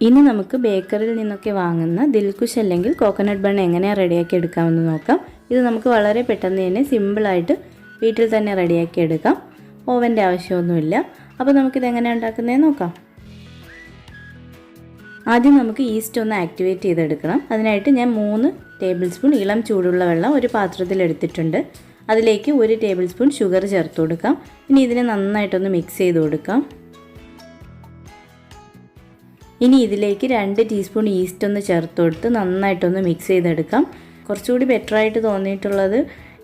ഇനി നമുക്ക് ബേക്കറിയിൽ നിന്നൊക്കെ വാങ്ങുന്ന ദിൽകുഷ് അല്ലെങ്കിൽ കോക്കനട്ട് ബൺ എങ്ങനെയാണ് റെഡിയാക്കി എടുക്കാമെന്ന് നോക്കാം. ഇത് നമുക്ക് വളരെ പെട്ടെന്ന് തന്നെ സിമ്പിളായിട്ട് വീട്ടിൽ തന്നെ റെഡിയാക്കി എടുക്കാം. ഓവൻ്റെ ആവശ്യമൊന്നുമില്ല. അപ്പോൾ നമുക്കിത് എങ്ങനെയാണ് ഉണ്ടാക്കുന്നതെന്ന് നോക്കാം. ആദ്യം നമുക്ക് ഈസ്റ്റ് ഒന്ന് ആക്ടിവേറ്റ് ചെയ്തെടുക്കണം. അതിനായിട്ട് ഞാൻ 3 ടേബിൾ സ്പൂൺ ഇളം ചൂടുള്ള വെള്ളം ഒരു പാത്രത്തിൽ എടുത്തിട്ടുണ്ട്. അതിലേക്ക് 1 ടേബിൾ സ്പൂൺ ഷുഗർ ചേർത്ത് കൊടുക്കാം. ഇനി ഇതിനെ നന്നായിട്ടൊന്ന് മിക്സ് ചെയ്ത് കൊടുക്കാം. ഇനി ഇതിലേക്ക് 2 ടീസ്പൂൺ ഈസ്റ്റ് ഒന്ന് ചേർത്ത് കൊടുത്ത് നന്നായിട്ടൊന്ന് മിക്സ് ചെയ്തെടുക്കാം. കുറച്ചുകൂടി ബെറ്ററായിട്ട് തോന്നിയിട്ടുള്ളത്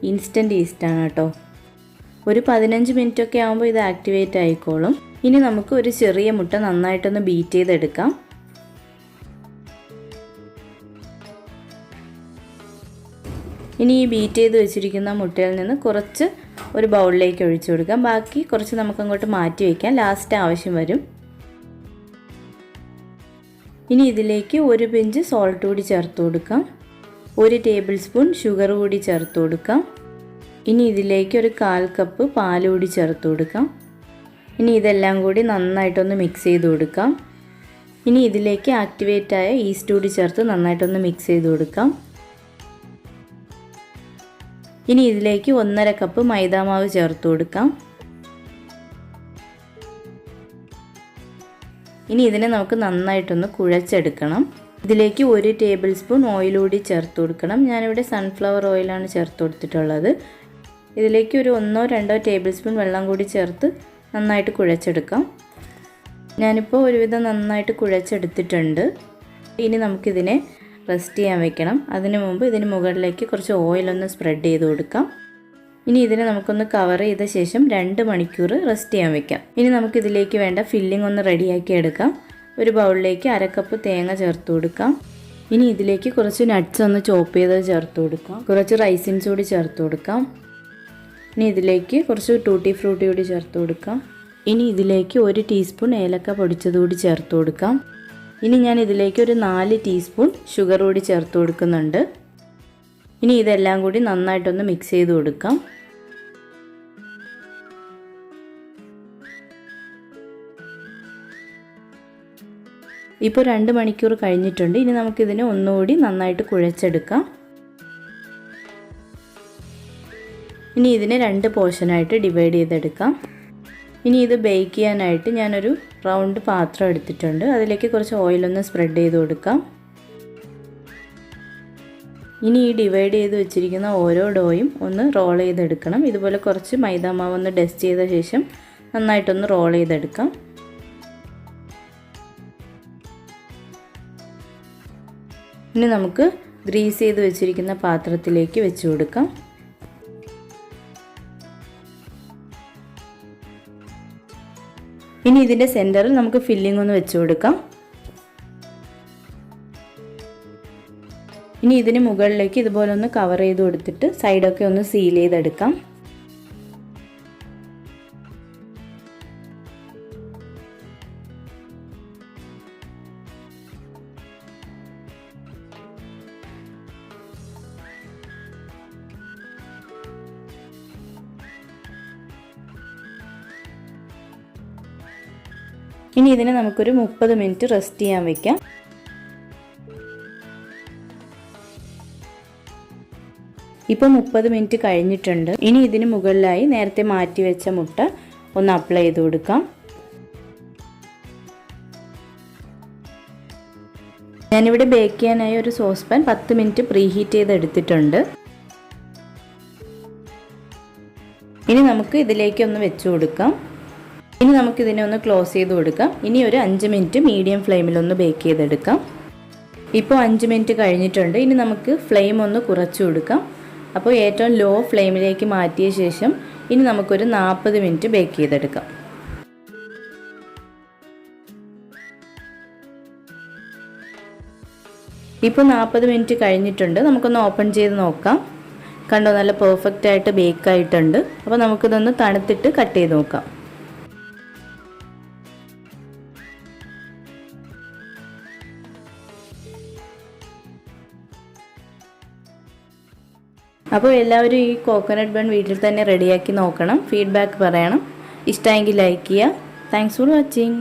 ഇൻസ്റ്റൻറ്റ് ഈസ്റ്റാണ് കേട്ടോ. ഒരു 15 മിനിറ്റൊക്കെ ആകുമ്പോൾ ഇത് ആക്ടിവേറ്റ് ആയിക്കോളും. ഇനി നമുക്ക് ഒരു ചെറിയ മുട്ട നന്നായിട്ടൊന്ന് ബീറ്റ് ചെയ്തെടുക്കാം. ഇനി ഈ ബീറ്റ് ചെയ്ത് വെച്ചിരിക്കുന്ന മുട്ടയിൽ നിന്ന് കുറച്ച് ഒരു ബൗളിലേക്ക് ഒഴിച്ചു കൊടുക്കാം. ബാക്കി കുറച്ച് നമുക്കങ്ങോട്ട് മാറ്റി വയ്ക്കാം, ലാസ്റ്റ് ആവശ്യം വരും. ഇനി ഇതിലേക്ക് 1 പിഞ്ച് സോൾട്ട് കൂടി ചേർത്ത് കൊടുക്കാം. 1 ടേബിൾ സ്പൂൺ ഷുഗർ കൂടി ചേർത്ത് കൊടുക്കാം. ഇനി ഇതിലേക്ക് ഒരു 1/4 കപ്പ് പാൽ കൂടി ചേർത്ത് കൊടുക്കാം. ഇനി ഇതെല്ലാം കൂടി നന്നായിട്ടൊന്ന് മിക്സ് ചെയ്ത് കൊടുക്കാം. ഇനി ഇതിലേക്ക് ആക്ടിവേറ്റായ ഈസ്റ്റ് കൂടി ചേർത്ത് നന്നായിട്ടൊന്ന് മിക്സ് ചെയ്ത് കൊടുക്കാം. ഇനി ഇതിലേക്ക് 1/2 കപ്പ് മൈദാമാവ് ചേർത്ത് കൊടുക്കാം. ഇനി ഇതിനെ നമുക്ക് നന്നായിട്ടൊന്ന് കുഴച്ചെടുക്കണം. ഇതിലേക്ക് 1 ടേബിൾ സ്പൂൺ ഓയിൽ കൂടി ചേർത്ത് കൊടുക്കണം. ഞാനിവിടെ സൺഫ്ലവർ ഓയിലാണ് ചേർത്ത് കൊടുത്തിട്ടുള്ളത്. ഇതിലേക്ക് ഒരു 1-2 ടേബിൾ സ്പൂൺ വെള്ളം കൂടി ചേർത്ത് നന്നായിട്ട് കുഴച്ചെടുക്കാം. ഞാനിപ്പോൾ ഒരുവിധം നന്നായിട്ട് കുഴച്ചെടുത്തിട്ടുണ്ട്. ഇനി നമുക്കിതിനെ റെസ്റ്റ് ചെയ്യാൻ വെക്കണം. അതിനു മുമ്പ് ഇതിന് മുകളിലേക്ക് കുറച്ച് ഓയിലൊന്ന് സ്പ്രെഡ് ചെയ്ത് കൊടുക്കാം. ഇനി ഇതിനെ നമുക്കൊന്ന് കവർ ചെയ്ത ശേഷം 2 മണിക്കൂർ റെസ്റ്റ് ചെയ്യാൻ വെക്കാം. ഇനി നമുക്കിതിലേക്ക് വേണ്ട ഫില്ലിംഗ് ഒന്ന് റെഡിയാക്കി എടുക്കാം. ഒരു ബൗളിലേക്ക് 1/2 കപ്പ് തേങ്ങ ചേർത്ത് കൊടുക്കാം. ഇനി ഇതിലേക്ക് കുറച്ച് നട്ട്സ് ഒന്ന് ചോപ്പ് ചെയ്തത് ചേർത്ത് കൊടുക്കാം. കുറച്ച് റൈസിൻസ് കൂടി ചേർത്ത് കൊടുക്കാം. ഇനി ഇതിലേക്ക് കുറച്ച് ടൂട്ടി ഫ്രൂട്ടി കൂടി ചേർത്ത് കൊടുക്കാം. ഇനി ഇതിലേക്ക് 1 ടീസ്പൂൺ ഏലക്ക പൊടിച്ചത് കൂടി ചേർത്ത് കൊടുക്കാം. ഇനി ഞാൻ ഇതിലേക്ക് ഒരു 4 ടീസ്പൂൺ ഷുഗർ കൂടി ചേർത്ത് കൊടുക്കുന്നുണ്ട്. ഇനി ഇതെല്ലാം കൂടി നന്നായിട്ടൊന്ന് മിക്സ് ചെയ്ത് കൊടുക്കാം. ഇപ്പോൾ 2 മണിക്കൂർ കഴിഞ്ഞിട്ടുണ്ട്. ഇനി നമുക്കിതിനെ ഒന്നുകൂടി നന്നായിട്ട് കുഴച്ചെടുക്കാം. ഇനി ഇതിനെ 2 പോർഷനായിട്ട് ഡിവൈഡ് ചെയ്തെടുക്കാം. ഇനി ഇത് ബേക്ക് ചെയ്യാനായിട്ട് ഞാനൊരു റൗണ്ട് പാത്രം എടുത്തിട്ടുണ്ട്. അതിലേക്ക് കുറച്ച് ഓയിലൊന്ന് സ്പ്രെഡ് ചെയ്ത് കൊടുക്കാം. ഇനി ഈ ഡിവൈഡ് ചെയ്ത് വെച്ചിരിക്കുന്ന ഓരോ ഡോയും ഒന്ന് റോൾ ചെയ്തെടുക്കണം. ഇതുപോലെ കുറച്ച് മൈദാമാവ് ഒന്ന് ഡസ്റ്റ് ചെയ്ത ശേഷം നന്നായിട്ടൊന്ന് റോൾ ചെയ്തെടുക്കാം. ഇനി നമുക്ക് ഗ്രീസ് ചെയ്ത് വെച്ചിരിക്കുന്ന പാത്രത്തിലേക്ക് വെച്ച് കൊടുക്കാം. ഇനി ഇതിൻ്റെ സെൻറ്ററിൽ നമുക്ക് ഫില്ലിംഗ് ഒന്ന് വെച്ച് കൊടുക്കാം. ഇനി ഇതിന് മുകളിലേക്ക് ഇതുപോലെ ഒന്ന് കവർ ചെയ്ത് കൊടുത്തിട്ട് സൈഡൊക്കെ ഒന്ന് സീൽ ചെയ്തെടുക്കാം. ഇനി ഇതിനെ നമുക്കൊരു 30 മിനിറ്റ് റെസ്റ്റ് ചെയ്യാൻ വെക്കാം. ഇപ്പോൾ 30 മിനിറ്റ് കഴിഞ്ഞിട്ടുണ്ട്. ഇനി ഇതിന് മുകളിലായി നേരത്തെ മാറ്റി വെച്ച മുട്ട ഒന്ന് അപ്ലൈ ചെയ്ത് കൊടുക്കാം. ഞാനിവിടെ ബേക്ക് ചെയ്യാനായി ഒരു sauce pan 10 minute pre heat ചെയ്ത് എടുത്തിട്ടുണ്ട്. ഇനി നമുക്ക് ഇതിലേക്ക് ഒന്ന് വെച്ച് കൊടുക്കാം. ഇനി നമുക്കിതിനെ ഒന്ന് ക്ലോസ് ചെയ്ത് കൊടുക്കാം. ഇനി ഒരു 5 മിനിറ്റ് മീഡിയം ഫ്ലെയിമിലൊന്ന് ബേക്ക് ചെയ്തെടുക്കാം. ഇപ്പോൾ 5 മിനിറ്റ് കഴിഞ്ഞിട്ടുണ്ട്. ഇനി നമുക്ക് ഫ്ലെയിം ഒന്ന് കുറച്ച് കൊടുക്കാം. അപ്പോൾ ഏറ്റവും ലോ ഫ്ലെയിമിലേക്ക് മാറ്റിയ ശേഷം ഇനി നമുക്കൊരു 40 മിനിറ്റ് ബേക്ക് ചെയ്തെടുക്കാം. ഇപ്പോൾ 40 മിനിറ്റ് കഴിഞ്ഞിട്ടുണ്ട്. നമുക്കൊന്ന് ഓപ്പൺ ചെയ്ത് നോക്കാം. കണ്ടോ, നല്ല പെർഫെക്റ്റ് ആയിട്ട് ബേക്ക് ആയിട്ടുണ്ട്. അപ്പോൾ നമുക്കിതൊന്ന് തണുത്തിട്ട് കട്ട് ചെയ്ത് നോക്കാം. അപ്പോൾ എല്ലാവരും ഈ കോക്കനട്ട് ബൺ വീട്ടിൽ തന്നെ റെഡിയാക്കി നോക്കണം. ഫീഡ്ബാക്ക് പറയണം. ഇഷ്ടമെങ്കിൽ ലൈക്ക് ചെയ്യുക. Thanks for watching.